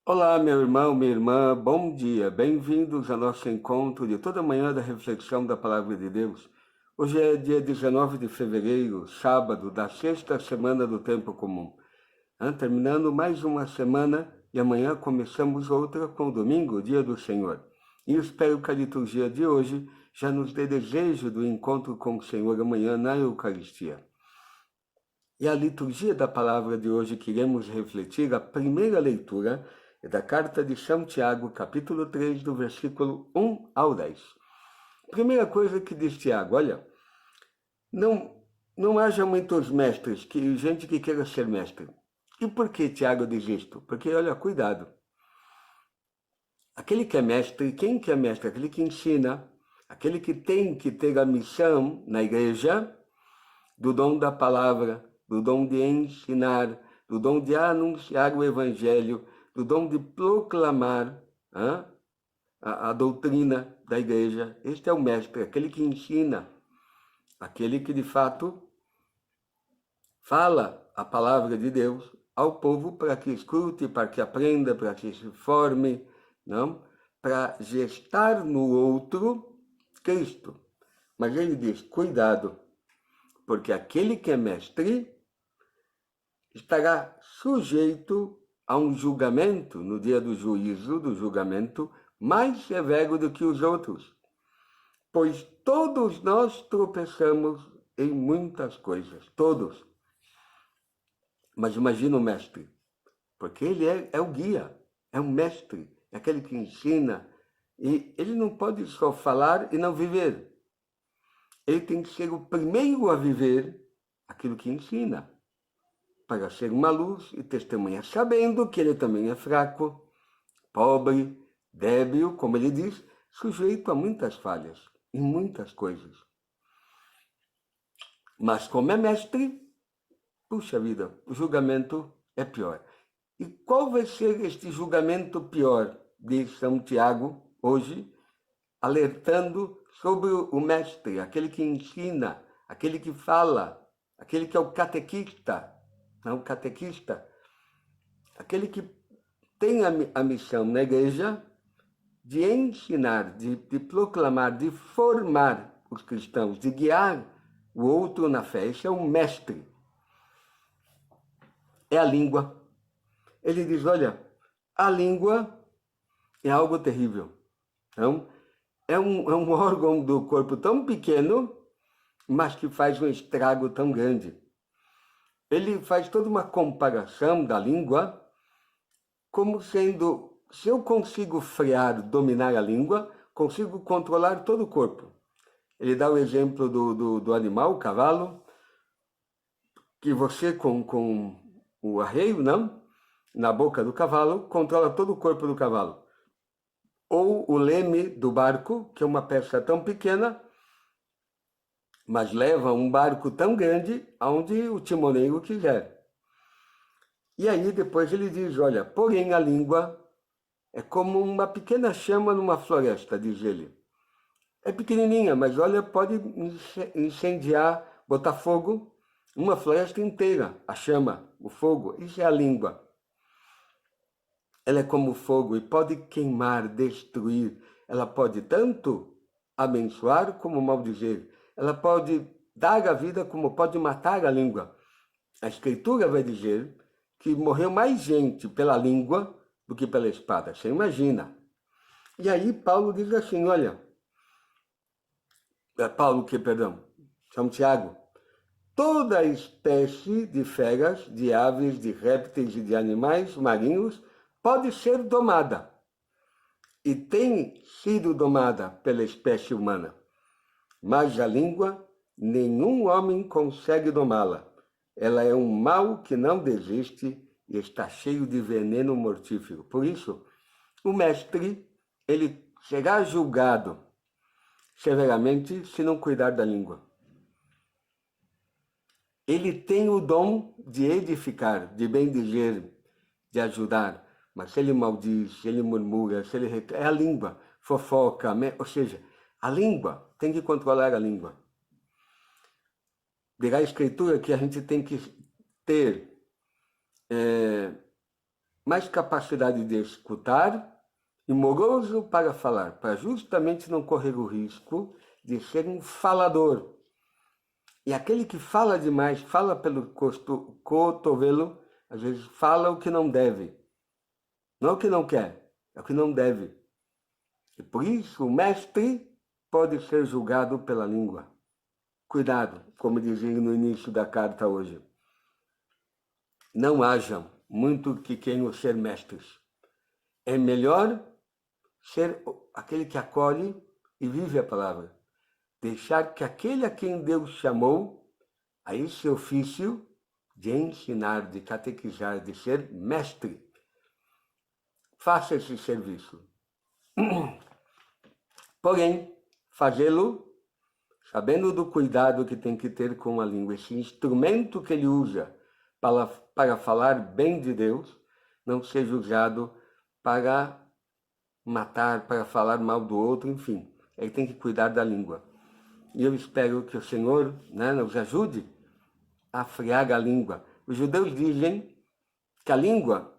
Olá, meu irmão, minha irmã, bom dia. Bem-vindos ao nosso encontro de toda manhã da reflexão da Palavra de Deus. Hoje é dia 19 de fevereiro, sábado da sexta semana do Tempo Comum. Terminando mais uma semana e amanhã começamos outra com o domingo, o dia do Senhor. E eu espero que a liturgia de hoje já nos dê desejo do encontro com o Senhor amanhã na Eucaristia. E a liturgia da palavra de hoje que iremos refletir, a primeira leitura é da carta de São Tiago, capítulo 3, do versículo 1 ao 10. Primeira coisa que diz Tiago, olha, não haja muitos mestres, gente que queira ser mestre. E por que Tiago diz isto? Porque, olha, cuidado. Aquele que é mestre, quem que é mestre? Aquele que ensina, aquele que tem que ter a missão na igreja do dom da palavra, do dom de ensinar, do dom de anunciar o evangelho, do dom de proclamar a doutrina da igreja. Este é o mestre, aquele que ensina, aquele que de fato fala a palavra de Deus ao povo para que escute, para que aprenda, para que se forme, não? Para gestar no outro Cristo. Mas ele diz, cuidado, porque aquele que é mestre estará sujeito a um julgamento, no dia do juízo, do julgamento, mais severo do que os outros. Pois todos nós tropeçamos em muitas coisas, todos. Mas imagina o mestre, porque ele é o guia, é o mestre, é aquele que ensina, e ele não pode só falar e não viver. Ele tem que ser o primeiro a viver aquilo que ensina, para ser uma luz e testemunhar, sabendo que ele também é fraco, pobre, débil, como ele diz, sujeito a muitas falhas, em muitas coisas. Mas como é mestre, puxa vida, o julgamento é pior. E qual vai ser este julgamento pior, diz São Tiago hoje, alertando sobre o mestre, aquele que ensina, aquele que fala, aquele que é o catequista, não o catequista, aquele que tem a missão na igreja de ensinar, de proclamar, de formar os cristãos, de guiar o outro na fé. Esse é um mestre. É a língua. Ele diz, olha, a língua é algo terrível. Então, é um órgão do corpo tão pequeno, mas que faz um estrago tão grande. Ele faz toda uma comparação da língua como sendo, se eu consigo frear, dominar a língua, consigo controlar todo o corpo. Ele dá o exemplo do animal, o cavalo, que você com o arreio, não? Na boca do cavalo, controla todo o corpo do cavalo. Ou o leme do barco, que é uma peça tão pequena, mas leva um barco tão grande aonde o timoneiro quiser. E aí depois ele diz, olha, porém a língua é como uma pequena chama numa floresta, diz ele. É pequenininha, mas olha, pode incendiar, botar fogo, uma floresta inteira, a chama, o fogo, isso é a língua. Ela é como o fogo e pode queimar, destruir. Ela pode tanto abençoar como maldizer. Ela pode dar a vida como pode matar a língua. A Escritura vai dizer que morreu mais gente pela língua do que pela espada. Você imagina. E aí Paulo diz assim, olha, São Tiago, toda espécie de feras, de aves, de répteis e de animais marinhos pode ser domada. E tem sido domada pela espécie humana. Mas a língua, nenhum homem consegue domá-la. Ela é um mal que não desiste e está cheio de veneno mortífero. Por isso, o mestre, ele será julgado severamente se não cuidar da língua. Ele tem o dom de edificar, de bendizer, de ajudar. Mas se ele maldiz, se ele murmura, se ele é a língua, fofoca, ou seja, a língua, tem que controlar a língua. Dirá a Escritura que a gente tem que ter mais capacidade de escutar e moroso para falar, para justamente não correr o risco de ser um falador. E aquele que fala demais, fala pelo cotovelo, às vezes fala o que não deve. Não é o que não quer, é o que não deve. E por isso o mestre pode ser julgado pela língua. Cuidado, como dizia no início da carta hoje. Não hajam muito que queiram ser mestres. É melhor ser aquele que acolhe e vive a palavra. Deixar que aquele a quem Deus chamou a esse ofício de ensinar, de catequizar, de ser mestre, faça esse serviço. Porém, fazê-lo sabendo do cuidado que tem que ter com a língua, esse instrumento que ele usa para falar bem de Deus, não seja usado para matar, para falar mal do outro, enfim. Ele tem que cuidar da língua. E eu espero que o Senhor, nos ajude a frear a língua. Os judeus dizem que a língua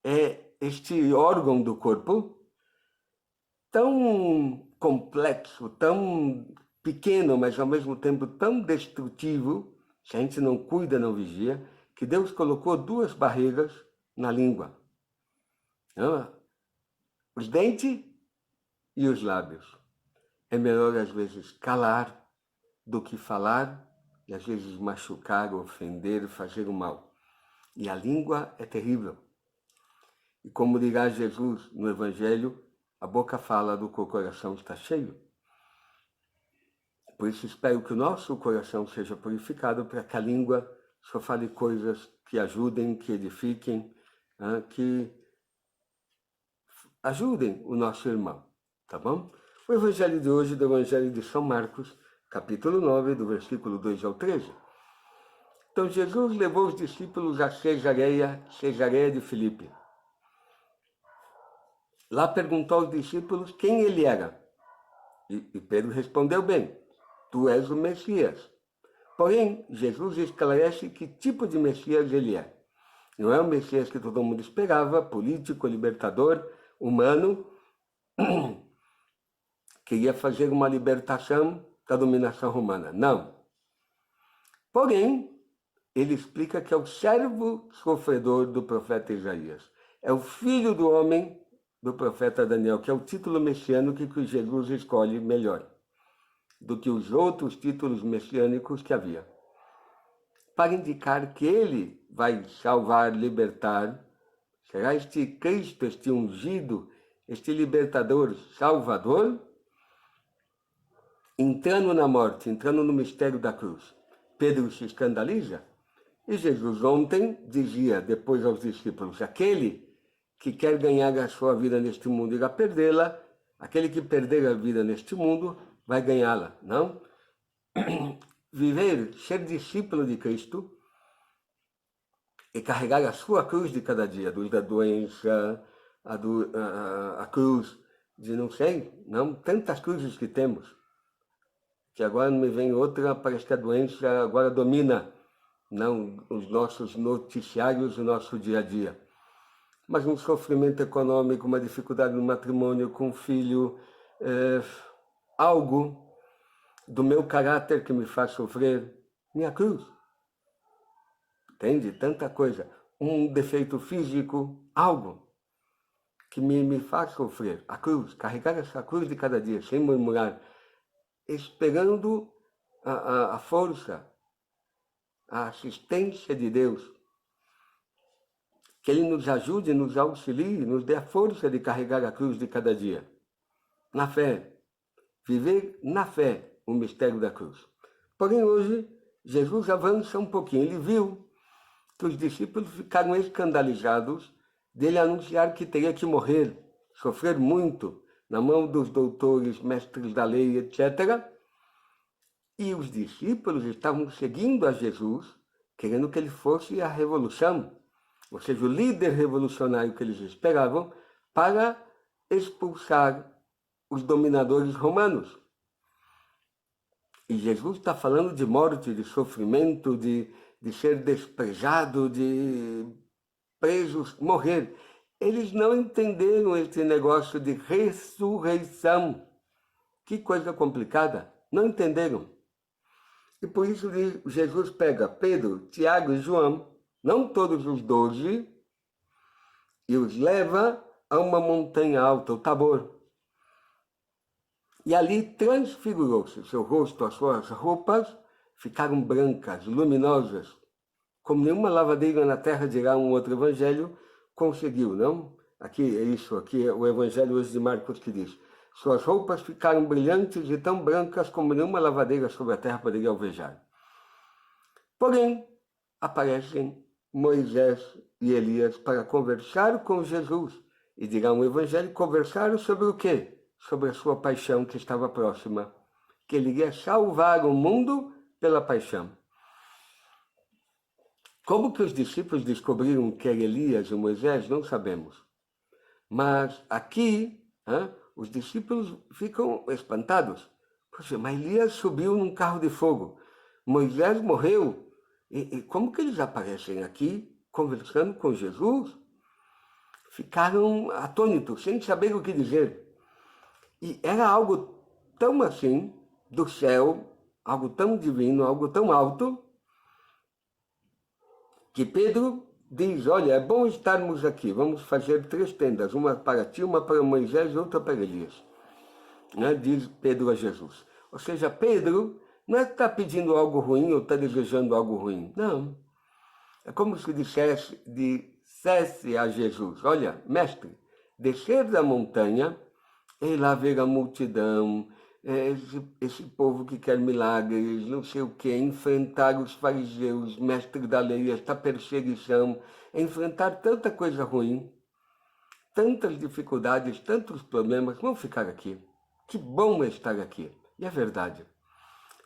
é este órgão do corpo tão complexo, tão pequeno, mas ao mesmo tempo tão destrutivo, se a gente não cuida, não vigia, que Deus colocou duas barreiras na língua. Os dentes e os lábios. É melhor, às vezes, calar do que falar, e às vezes machucar, ofender, fazer o mal. E a língua é terrível. E como dirá Jesus no Evangelho, a boca fala do que o coração está cheio. Por isso espero que o nosso coração seja purificado para que a língua só fale coisas que ajudem, que edifiquem, que ajudem o nosso irmão, tá bom? O Evangelho de hoje é do Evangelho de São Marcos, capítulo 9, do versículo 2 ao 13. Então Jesus levou os discípulos a Cesareia de Filipe. Lá perguntou aos discípulos quem ele era. E Pedro respondeu bem, tu és o Messias. Porém, Jesus esclarece que tipo de Messias ele é. Não é o Messias que todo mundo esperava, político, libertador, humano, que ia fazer uma libertação da dominação romana. Não. Porém, ele explica que é o servo sofredor do profeta Isaías. É o filho do homem do profeta Daniel, que é o título messiânico que Jesus escolhe melhor do que os outros títulos messiânicos que havia, para indicar que ele vai salvar, libertar. Será este Cristo, este ungido, este libertador, salvador, entrando na morte, entrando no mistério da cruz. Pedro se escandaliza, e Jesus ontem dizia depois aos discípulos, aquele que quer ganhar a sua vida neste mundo e irá perdê-la, aquele que perder a vida neste mundo vai ganhá-la, não? Viver, ser discípulo de Cristo e carregar a sua cruz de cada dia, da doença, a cruz de não sei, não? Tantas cruzes que temos, que agora me vem outra, parece que a doença agora domina, não, os nossos noticiários, o nosso dia a dia. Mas um sofrimento econômico, uma dificuldade no matrimônio com um filho, algo do meu caráter que me faz sofrer, minha cruz. Entende? Tanta coisa. Um defeito físico, algo que me faz sofrer. A cruz, carregar essa cruz de cada dia, sem murmurar, esperando a força, a assistência de Deus. Que Ele nos ajude, nos auxilie, nos dê a força de carregar a cruz de cada dia. Na fé. Viver na fé o mistério da cruz. Porém, hoje, Jesus avança um pouquinho. Ele viu que os discípulos ficaram escandalizados dele anunciar que teria que morrer, sofrer muito na mão dos doutores, mestres da lei, etc. E os discípulos estavam seguindo a Jesus, querendo que ele fosse a revolução, ou seja, o líder revolucionário que eles esperavam, para expulsar os dominadores romanos. E Jesus está falando de morte, de sofrimento, de ser desprezado, de presos, morrer. Eles não entenderam esse negócio de ressurreição. Que coisa complicada. Não entenderam. E por isso Jesus pega Pedro, Tiago e João, não todos os 12, e os leva a uma montanha alta, o Tabor. E ali transfigurou-se seu rosto, as suas roupas ficaram brancas, luminosas, como nenhuma lavadeira na terra, dirá um outro evangelho, conseguiu, não? Aqui é isso, aqui é o evangelho hoje de Marcos que diz: suas roupas ficaram brilhantes e tão brancas como nenhuma lavadeira sobre a terra poderia alvejar. Porém, aparecem Moisés e Elias para conversar com Jesus. E dirá um evangelho, conversaram sobre o quê? Sobre a sua paixão que estava próxima, que ele iria salvar o mundo pela paixão. Como que os discípulos descobriram que era Elias e Moisés, não sabemos. Mas aqui, os discípulos ficam espantados. Poxa, mas Elias subiu num carro de fogo. Moisés morreu. E como que eles aparecem aqui, conversando com Jesus? Ficaram atônitos, sem saber o que dizer. E era algo tão assim, do céu, algo tão divino, algo tão alto, que Pedro diz: olha, é bom estarmos aqui, vamos fazer 3 tendas, uma para ti, uma para Moisés e outra para Elias. Diz Pedro a Jesus. Ou seja, Pedro não é que está pedindo algo ruim ou está desejando algo ruim. Não. É como se dissesse a Jesus: olha, mestre, descer da montanha e lá ver a multidão, esse povo que quer milagres, não sei o que, enfrentar os fariseus, mestres da lei, esta perseguição, enfrentar tanta coisa ruim, tantas dificuldades, tantos problemas, vamos ficar aqui. Que bom é estar aqui. E é verdade.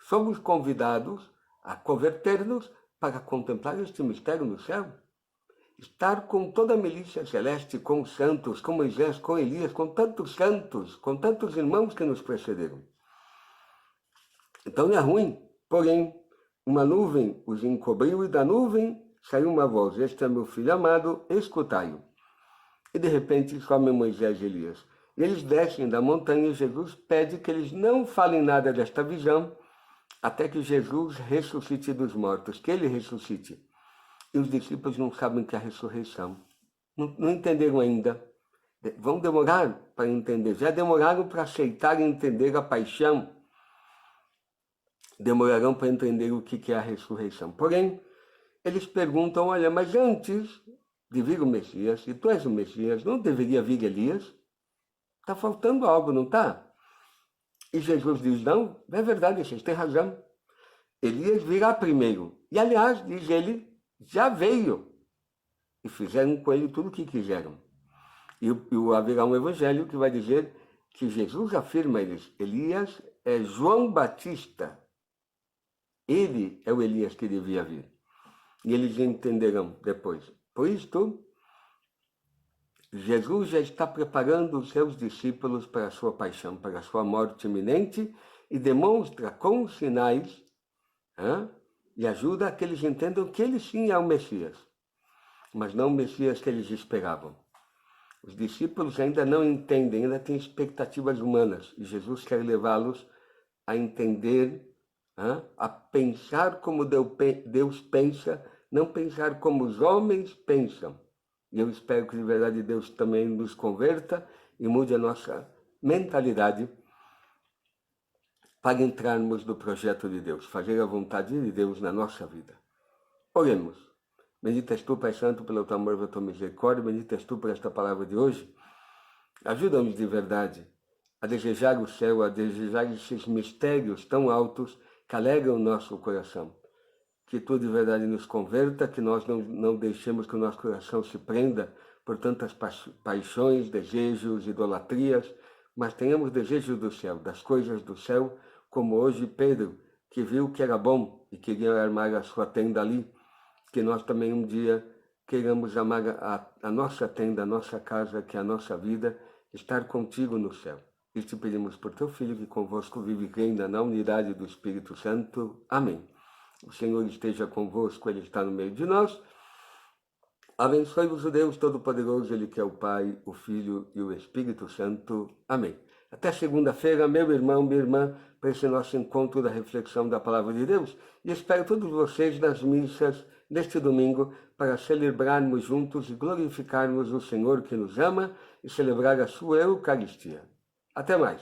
Somos convidados a converter-nos para contemplar este mistério no céu. Estar com toda a milícia celeste, com os santos, com Moisés, com Elias, com tantos santos, com tantos irmãos que nos precederam. Então não é ruim, porém, uma nuvem os encobriu e da nuvem saiu uma voz: este é meu filho amado, escutai-o. E de repente some Moisés e Elias. Eles descem da montanha e Jesus pede que eles não falem nada desta visão até que Jesus ressuscite dos mortos, que ele ressuscite. E os discípulos não sabem o que é a ressurreição. Não entenderam ainda. Vão demorar para entender. Já demoraram para aceitar e entender a paixão. Demorarão para entender o que é a ressurreição. Porém, eles perguntam: olha, mas antes de vir o Messias, se tu és o Messias, não deveria vir Elias? Está faltando algo, não está? E Jesus diz: não, é verdade, vocês têm razão. Elias virá primeiro. E aliás, diz ele, já veio. E fizeram com ele tudo o que quiseram. E haverá um evangelho que vai dizer que Jesus afirma a eles: Elias é João Batista. Ele é o Elias que devia vir. E eles entenderão depois. Por isto, Jesus já está preparando os seus discípulos para a sua paixão, para a sua morte iminente, e demonstra com sinais e ajuda a que eles entendam que ele sim é o Messias, mas não o Messias que eles esperavam. Os discípulos ainda não entendem, ainda têm expectativas humanas, e Jesus quer levá-los a entender, a pensar como Deus pensa, não pensar como os homens pensam. E eu espero que de verdade Deus também nos converta e mude a nossa mentalidade para entrarmos no projeto de Deus, fazer a vontade de Deus na nossa vida. Oremos. Bendito és tu, Pai Santo, pelo teu amor e pela tua misericórdia. Bendito és tu por esta palavra de hoje. Ajuda-nos de verdade a desejar o céu, a desejar esses mistérios tão altos que alegram o nosso coração. Que tu de verdade nos converta, que nós não deixemos que o nosso coração se prenda por tantas paixões, desejos, idolatrias, mas tenhamos desejo do céu, das coisas do céu, como hoje Pedro, que viu que era bom e queria armar a sua tenda ali, que nós também um dia queiramos amar a nossa tenda, a nossa casa, que é a nossa vida, estar contigo no céu. E te pedimos por teu Filho, que convosco vive e reina na unidade do Espírito Santo. Amém. O Senhor esteja convosco, Ele está no meio de nós. Abençoe-vos o Deus Todo-Poderoso, Ele que é o Pai, o Filho e o Espírito Santo. Amém. Até segunda-feira, meu irmão, minha irmã, para esse nosso encontro da reflexão da Palavra de Deus. E espero todos vocês nas missas deste domingo para celebrarmos juntos e glorificarmos o Senhor que nos ama e celebrar a sua Eucaristia. Até mais!